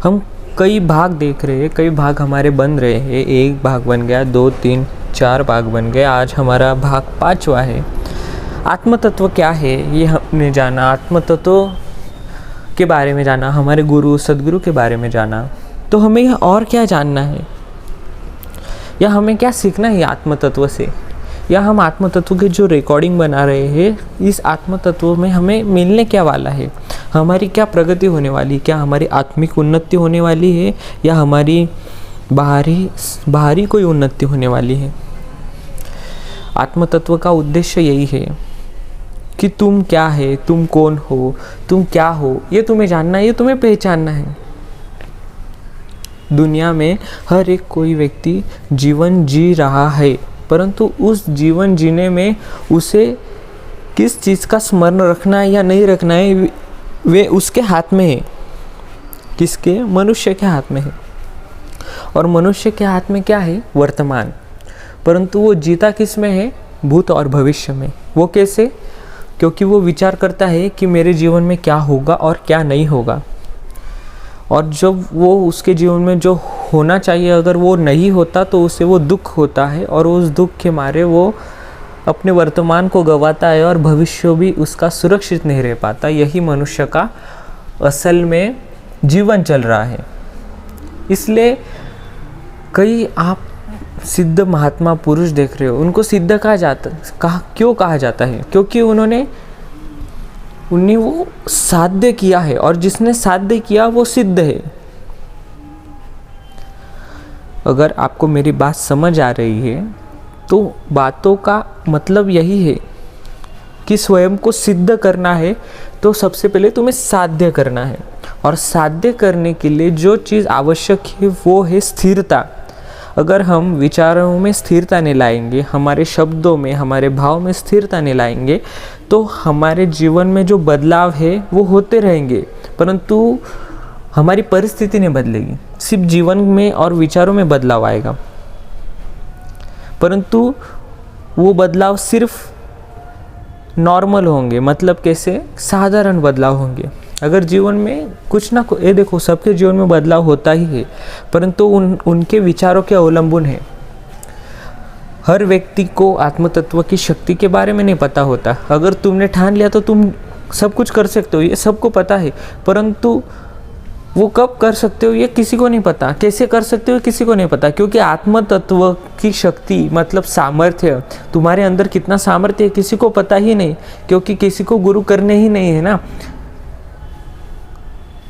हम कई भाग देख रहे हैं, कई भाग हमारे बन रहे हैं। एक भाग बन गया, 2, 3, 4 भाग बन गए, आज हमारा भाग 5वां है। आत्म तत्व क्या है ये हमने जाना, आत्म तत्व के बारे में जाना, हमारे गुरु सदगुरु के बारे में जाना। तो हमें और क्या जानना है, या हमें क्या सीखना है आत्म तत्व से, या हम आत्म तत्व के जो रिकॉर्डिंग बना रहे हैं इस आत्म तत्व में हमें मिलने क्या वाला है, हमारी क्या प्रगति होने वाली, क्या हमारी आत्मिक उन्नति होने वाली है, या हमारी बाहरी कोई उन्नति होने वाली है। आत्म तत्व का उद्देश्य यही है कि तुम क्या है, तुम कौन हो, तुम क्या हो, ये तुम्हें जानना है, ये तुम्हें पहचानना है। दुनिया में हर एक कोई व्यक्ति जीवन जी रहा है, परंतु उस जीवन जीने में उसे किस चीज़ का स्मरण रखना है या नहीं रखना है वे उसके हाथ में है। किसके? मनुष्य के हाथ में है। और मनुष्य के हाथ में क्या है? वर्तमान। परंतु वो जीता किस में है? भूत और भविष्य में। वो कैसे? क्योंकि वो विचार करता है कि मेरे जीवन में क्या होगा और क्या नहीं होगा, और जब वो उसके जीवन में जो होना चाहिए अगर वो नहीं होता तो उसे वो दुख होता है, और उस दुख के मारे वो अपने वर्तमान को गंवाता है और भविष्य भी उसका सुरक्षित नहीं रह पाता। यही मनुष्य का असल में जीवन चल रहा है। इसलिए कई आप सिद्ध महात्मा पुरुष देख रहे हो, उनको सिद्ध क्यों कहा जाता है? क्योंकि उन्होंने वो साध्य किया है, और जिसने साध्य किया वो सिद्ध है। अगर आपको मेरी बात समझ आ रही है तो बातों का मतलब यही है कि स्वयं को सिद्ध करना है तो सबसे पहले तुम्हें साध्य करना है, और साध्य करने के लिए जो चीज़ आवश्यक है वो है स्थिरता। अगर हम विचारों में स्थिरता नहीं लाएंगे, हमारे शब्दों में, हमारे भाव में स्थिरता नहीं लाएंगे, तो हमारे जीवन में जो बदलाव है वो होते रहेंगे, परंतु हमारी परिस्थिति नहीं बदलेगी। सिर्फ जीवन में और विचारों में बदलाव आएगा, परंतु वो बदलाव सिर्फ नॉर्मल होंगे। मतलब कैसे? साधारण बदलाव होंगे। अगर जीवन में कुछ ना ये देखो, सबके जीवन में बदलाव होता ही है, परंतु उनके विचारों के अवलंबन है। हर व्यक्ति को आत्मतत्व की शक्ति के बारे में नहीं पता होता। अगर तुमने ठान लिया तो तुम सब कुछ कर सकते हो, ये सबको पता है, परंतु वो कब कर सकते हो ये किसी को नहीं पता, कैसे कर सकते हो किसी को नहीं पता। क्योंकि आत्म तत्व की शक्ति मतलब सामर्थ्य, तुम्हारे अंदर कितना सामर्थ्य है किसी को पता ही नहीं, क्योंकि किसी को गुरु करने ही नहीं है ना।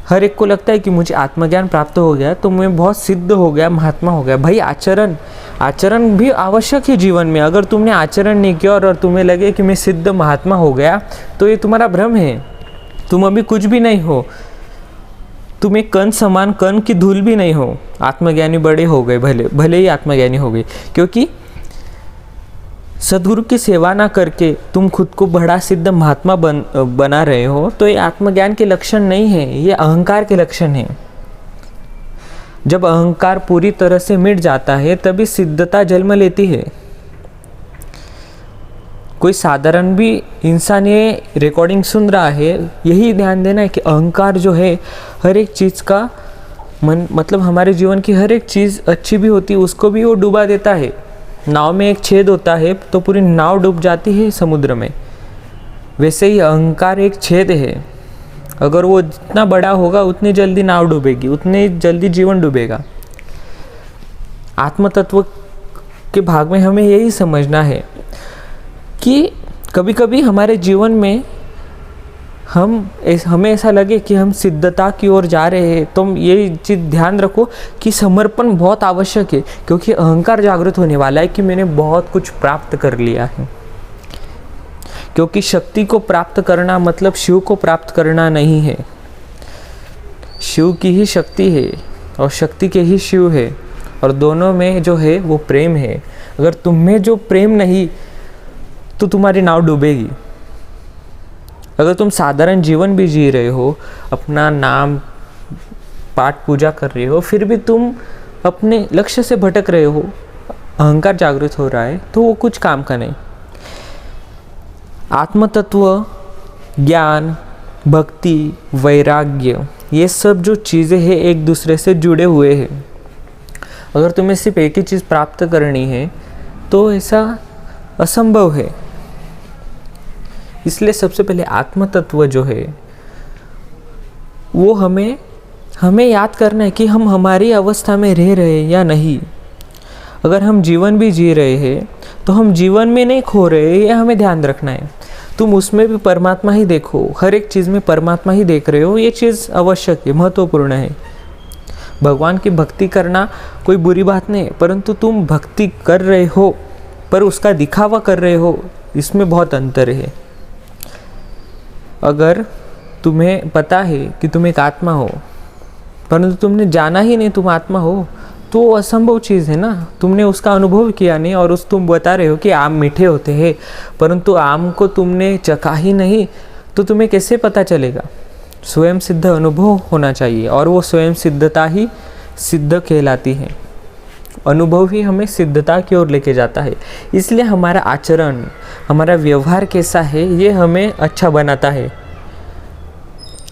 हर एक को लगता है कि मुझे आत्मज्ञान प्राप्त हो गया तो मैं बहुत सिद्ध हो गया, महात्मा हो गया। भाई आचरण भी आवश्यक है जीवन में। अगर तुमने आचरण नहीं किया और तुम्हें लगे कि मैं सिद्ध महात्मा हो गया तो ये तुम्हारा भ्रम है। तुम अभी कुछ भी नहीं हो, तुम एक कण समान, कण की धूल भी नहीं हो। आत्मज्ञानी बड़े हो गए, भले ही आत्मज्ञानी हो गए, क्योंकि सद्गुरु की सेवा ना करके तुम खुद को बड़ा सिद्ध महात्मा बना रहे हो, तो ये आत्मज्ञान के लक्षण नहीं है, ये अहंकार के लक्षण है। जब अहंकार पूरी तरह से मिट जाता है तभी सिद्धता जन्म लेती है। कोई साधारण भी इंसान ये रिकॉर्डिंग सुन रहा है, यही ध्यान देना है कि अहंकार जो है हर एक चीज़ का मतलब हमारे जीवन की हर एक चीज़ अच्छी भी होती है उसको भी वो डुबा देता है। नाव में एक छेद होता है तो पूरी नाव डूब जाती है समुद्र में, वैसे ही अहंकार एक छेद है। अगर वो जितना बड़ा होगा उतनी जल्दी नाव डूबेगी, उतनी जल्दी जीवन डूबेगा। आत्मतत्व के भाग में हमें यही समझना है कि कभी कभी हमारे जीवन में हमें ऐसा लगे कि हम सिद्धता की ओर जा रहे हैं, तो ये चीज़ ध्यान रखो कि समर्पण बहुत आवश्यक है, क्योंकि अहंकार जागृत होने वाला है कि मैंने बहुत कुछ प्राप्त कर लिया है। क्योंकि शक्ति को प्राप्त करना मतलब शिव को प्राप्त करना नहीं है। शिव की ही शक्ति है और शक्ति के ही शिव है, और दोनों में जो है वो प्रेम है। अगर तुम में जो प्रेम नहीं तो तुम्हारी नाव डूबेगी। अगर तुम साधारण जीवन भी जी रहे हो, अपना नाम पाठ पूजा कर रहे हो, फिर भी तुम अपने लक्ष्य से भटक रहे हो, अहंकार जागृत हो रहा है, तो वो कुछ काम का नहीं। आत्मतत्व, ज्ञान, भक्ति, वैराग्य ये सब जो चीज़ें हैं एक दूसरे से जुड़े हुए हैं। अगर तुम्हें सिर्फ एक ही चीज़ प्राप्त करनी है तो ऐसा असंभव है। इसलिए सबसे पहले आत्म तत्व जो है वो हमें याद करना है कि हम हमारी अवस्था में रह रहे हैं या नहीं। अगर हम जीवन भी जी रहे हैं तो हम जीवन में नहीं खो रहे हैं, ये हमें ध्यान रखना है। तुम उसमें भी परमात्मा ही देखो, हर एक चीज़ में परमात्मा ही देख रहे हो, ये चीज़ आवश्यक है, महत्वपूर्ण है। भगवान की भक्ति करना कोई बुरी बात नहीं है, परंतु तुम भक्ति कर रहे हो पर उसका दिखावा कर रहे हो, इसमें बहुत अंतर है। अगर तुम्हें पता है कि तुम एक आत्मा हो परंतु तुमने जाना ही नहीं तुम आत्मा हो, तो वो असंभव चीज़ है ना। तुमने उसका अनुभव किया नहीं, और तुम बता रहे हो कि आम मीठे होते हैं परंतु आम को तुमने चखा ही नहीं, तो तुम्हें कैसे पता चलेगा। स्वयं सिद्ध अनुभव होना चाहिए, और वो स्वयं सिद्धता ही सिद्ध कहलाती है। अनुभव ही हमें सिद्धता की ओर लेके जाता है। इसलिए हमारा आचरण, हमारा व्यवहार कैसा है, ये हमें अच्छा बनाता है।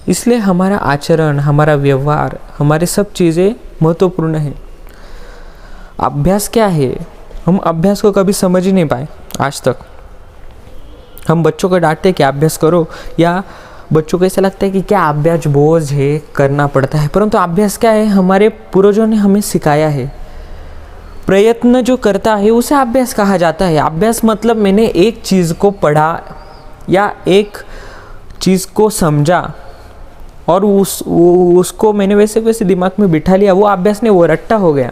इसलिए हमारा आचरण, हमारा व्यवहार, हमारे सब चीज़ें महत्वपूर्ण है। अभ्यास क्या है, हम अभ्यास को कभी समझ ही नहीं पाए आज तक। हम बच्चों को डांटते कि अभ्यास करो, या बच्चों को ऐसा लगता है कि क्या अभ्यास बोझ है, करना पड़ता है। परंतु अभ्यास क्या है, हमारे पूर्वजों ने हमें सिखाया है। प्रयत्न जो करता है उसे अभ्यास कहा जाता है। अभ्यास मतलब मैंने एक चीज़ को पढ़ा या एक चीज़ को समझा और उसको मैंने वैसे वैसे दिमाग में बिठा लिया, वो अभ्यास नहीं, वो रट्टा हो गया।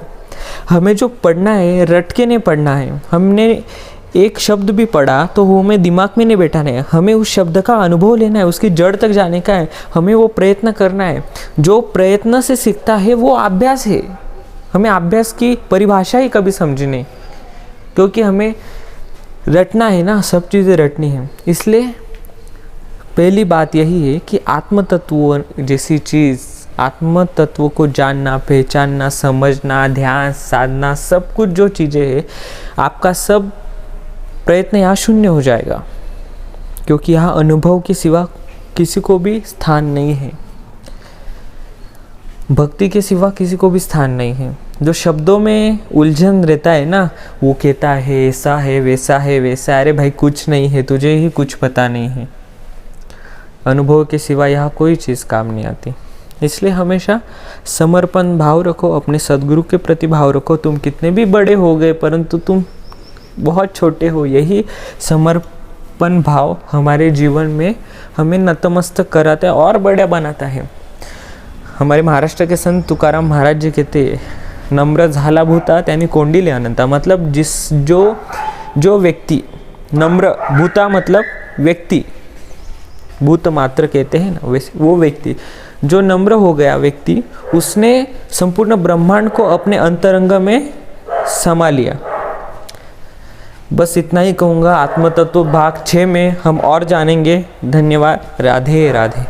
हमें जो पढ़ना है रट के नहीं पढ़ना है। हमने एक शब्द भी पढ़ा तो वो हमें दिमाग में नहीं बैठाना है, हमें उस शब्द का अनुभव लेना है, उसकी जड़ तक जाने का है, हमें वो प्रयत्न करना है। जो प्रयत्न से सीखता है वो अभ्यास है। हमें अभ्यास की परिभाषा ही कभी समझी नहीं, क्योंकि हमें रटना है ना, सब चीज़ें रटनी है। इसलिए पहली बात यही है कि आत्म तत्व जैसी चीज़, आत्म तत्व को जानना, पहचानना, समझना, ध्यान, साधना, सब कुछ जो चीज़ें हैं, आपका सब प्रयत्न यहाँ शून्य हो जाएगा, क्योंकि यहाँ अनुभव के सिवा किसी को भी स्थान नहीं है। भक्ति के सिवा किसी को भी स्थान नहीं है। जो शब्दों में उलझन रहता है ना, वो कहता है ऐसा है, वैसा है, वैसा। अरे भाई कुछ नहीं है, तुझे ही कुछ पता नहीं है। अनुभव के सिवा यहाँ कोई चीज़ काम नहीं आती। इसलिए हमेशा समर्पण भाव रखो, अपने सद्गुरु के प्रति भाव रखो। तुम कितने भी बड़े हो गए परंतु तुम बहुत छोटे हो। यही समर्पण भाव हमारे जीवन में हमें नतमस्तक कराता है और बड़ा बनाता है। हमारे महाराष्ट्र के संत तुकाराम महाराज जी कहते, नम्र झाला भूता त्यानी कोंडिले अनंता। मतलब जो व्यक्ति नम्र, भूता मतलब व्यक्ति, भूत मात्र कहते हैं ना, वैसे वो व्यक्ति जो नम्र हो गया व्यक्ति, उसने संपूर्ण ब्रह्मांड को अपने अंतरंग में समा लिया। बस इतना ही कहूँगा। आत्मतत्व भाग 6 में हम और जानेंगे। धन्यवाद। राधे राधे।